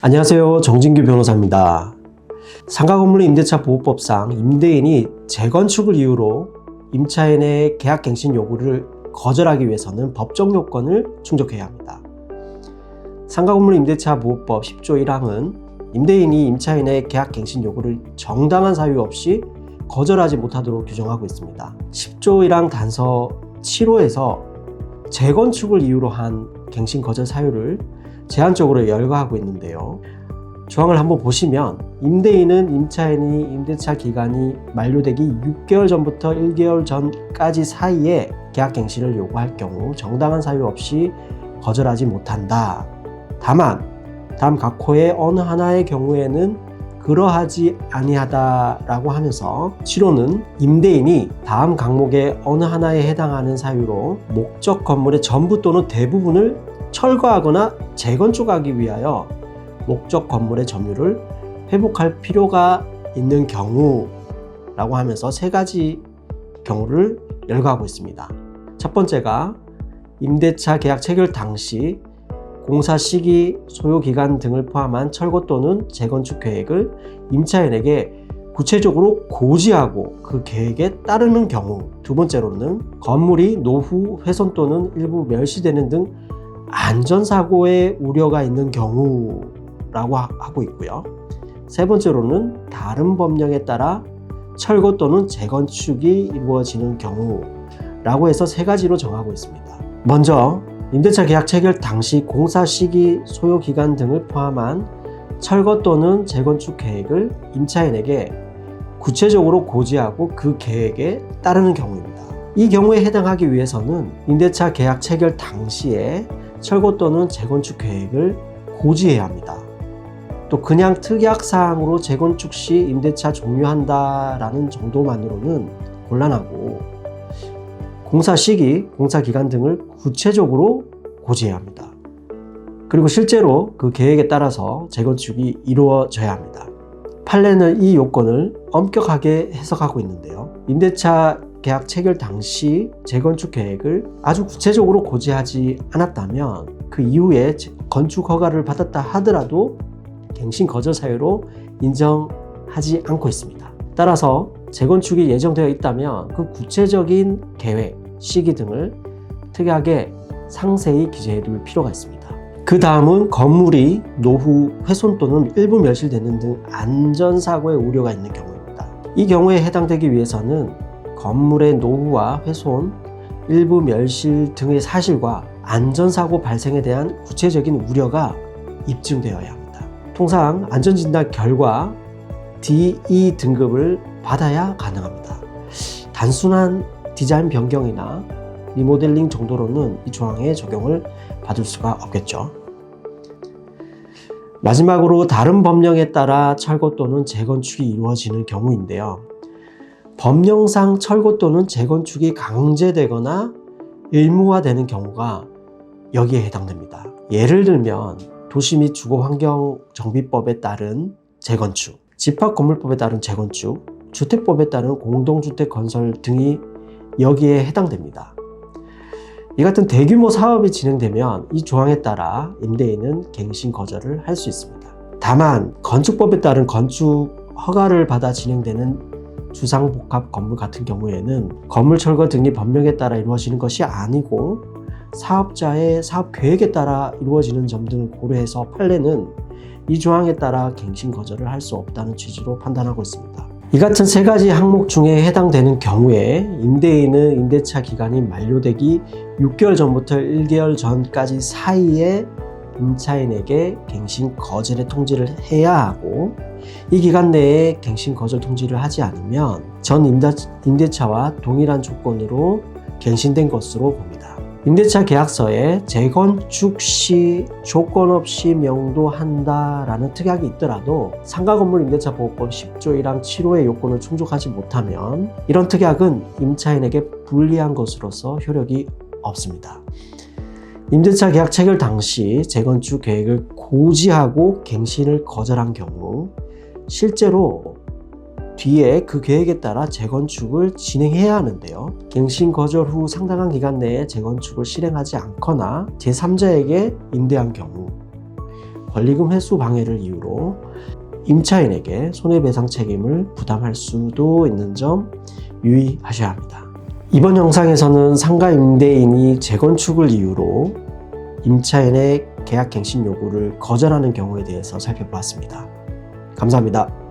안녕하세요. 정진규 변호사입니다. 상가건물 임대차 보호법상 임대인이 재건축을 이유로 임차인의 계약갱신 요구를 거절하기 위해서는 법적 요건을 충족해야 합니다. 상가건물 임대차 보호법 10조 1항은 임대인이 임차인의 계약갱신 요구를 정당한 사유 없이 거절하지 못하도록 규정하고 있습니다. 10조 1항 단서 7호에서 재건축을 이유로 한 갱신 거절 사유를 제한적으로 열거하고 있는데요. 조항을 한번 보시면 임대인은 임차인이 임대차 기간이 만료되기 6개월 전부터 1개월 전까지 사이에 계약갱신을 요구할 경우 정당한 사유 없이 거절하지 못한다. 다만 다음 각 호의 어느 하나의 경우에는 그러하지 아니하다라고 하면서 7호는 임대인이 다음 항목의 어느 하나에 해당하는 사유로 목적 건물의 전부 또는 대부분을 철거하거나 재건축하기 위하여 목적 건물의 점유를 회복할 필요가 있는 경우라고 하면서 세 가지 경우를 열거하고 있습니다. 첫 번째가 임대차 계약 체결 당시 공사 시기, 소요 기간 등을 포함한 철거 또는 재건축 계획을 임차인에게 구체적으로 고지하고 그 계획에 따르는 경우. 두 번째로는 건물이 노후 훼손 또는 일부 멸시되는 등 안전사고의 우려가 있는 경우라고 하고 있고요. 세 번째로는 다른 법령에 따라 철거 또는 재건축이 이루어지는 경우라고 해서 세 가지로 정하고 있습니다. 먼저 임대차 계약 체결 당시 공사 시기, 소요 기간 등을 포함한 철거 또는 재건축 계획을 임차인에게 구체적으로 고지하고 그 계획에 따르는 경우입니다. 이 경우에 해당하기 위해서는 임대차 계약 체결 당시에 철거 또는 재건축 계획을 고지해야 합니다. 또 그냥 특약사항으로 재건축 시 임대차 종료한다라는 정도만으로는 곤란하고 공사 시기, 공사 기간 등을 구체적으로 고지해야 합니다. 그리고 실제로 그 계획에 따라서 재건축이 이루어져야 합니다. 판례는 이 요건을 엄격하게 해석하고 있는데요. 임대차 계약 체결 당시 재건축 계획을 아주 구체적으로 고지하지 않았다면 그 이후에 건축 허가를 받았다 하더라도 갱신 거절 사유로 인정하지 않고 있습니다. 따라서 재건축이 예정되어 있다면 그 구체적인 계획, 시기 등을 특이하게 상세히 기재해 둘 필요가 있습니다. 그 다음은 건물이 노후 훼손 또는 일부 멸실되는 등 안전사고의 우려가 있는 경우입니다. 이 경우에 해당되기 위해서는 건물의 노후와 훼손, 일부 멸실 등의 사실과 안전사고 발생에 대한 구체적인 우려가 입증되어야 합니다. 통상 안전진단 결과 DE 등급을 받아야 가능합니다. 단순한 디자인 변경이나 리모델링 정도로는 이 조항에 적용을 받을 수가 없겠죠. 마지막으로 다른 법령에 따라 철거 또는 재건축이 이루어지는 경우인데요. 법령상 철거 또는 재건축이 강제되거나 의무화되는 경우가 여기에 해당됩니다. 예를 들면 도시 및 주거환경정비법에 따른 재건축, 집합건물법에 따른 재건축, 주택법에 따른 공동주택 건설 등이 여기에 해당됩니다. 이 같은 대규모 사업이 진행되면 이 조항에 따라 임대인은 갱신 거절을 할 수 있습니다. 다만 건축법에 따른 건축 허가를 받아 진행되는 주상복합 건물 같은 경우에는 건물 철거 등이 법령에 따라 이루어지는 것이 아니고 사업자의 사업 계획에 따라 이루어지는 점 등을 고려해서 판례는 이 조항에 따라 갱신 거절을 할 수 없다는 취지로 판단하고 있습니다. 이 같은 세 가지 항목 중에 해당되는 경우에 임대인은 임대차 기간이 만료되기 6개월 전부터 1개월 전까지 사이에 임차인에게 갱신 거절의 통지를 해야 하고 이 기간 내에 갱신 거절 통지를 하지 않으면 전 임대차와 동일한 조건으로 갱신된 것으로 봅니다. 임대차 계약서에 재건축 시 조건 없이 명도한다라는 특약이 있더라도 상가건물 임대차 보호법 10조 1항 7호의 요건을 충족하지 못하면 이런 특약은 임차인에게 불리한 것으로서 효력이 없습니다. 임대차 계약 체결 당시 재건축 계획을 고지하고 갱신을 거절한 경우 실제로 뒤에 그 계획에 따라 재건축을 진행해야 하는데요. 갱신 거절 후 상당한 기간 내에 재건축을 실행하지 않거나 제3자에게 임대한 경우 권리금 회수 방해를 이유로 임차인에게 손해배상 책임을 부담할 수도 있는 점 유의하셔야 합니다. 이번 영상에서는 상가 임대인이 재건축을 이유로 임차인의 계약갱신 요구를 거절하는 경우에 대해서 살펴보았습니다. 감사합니다.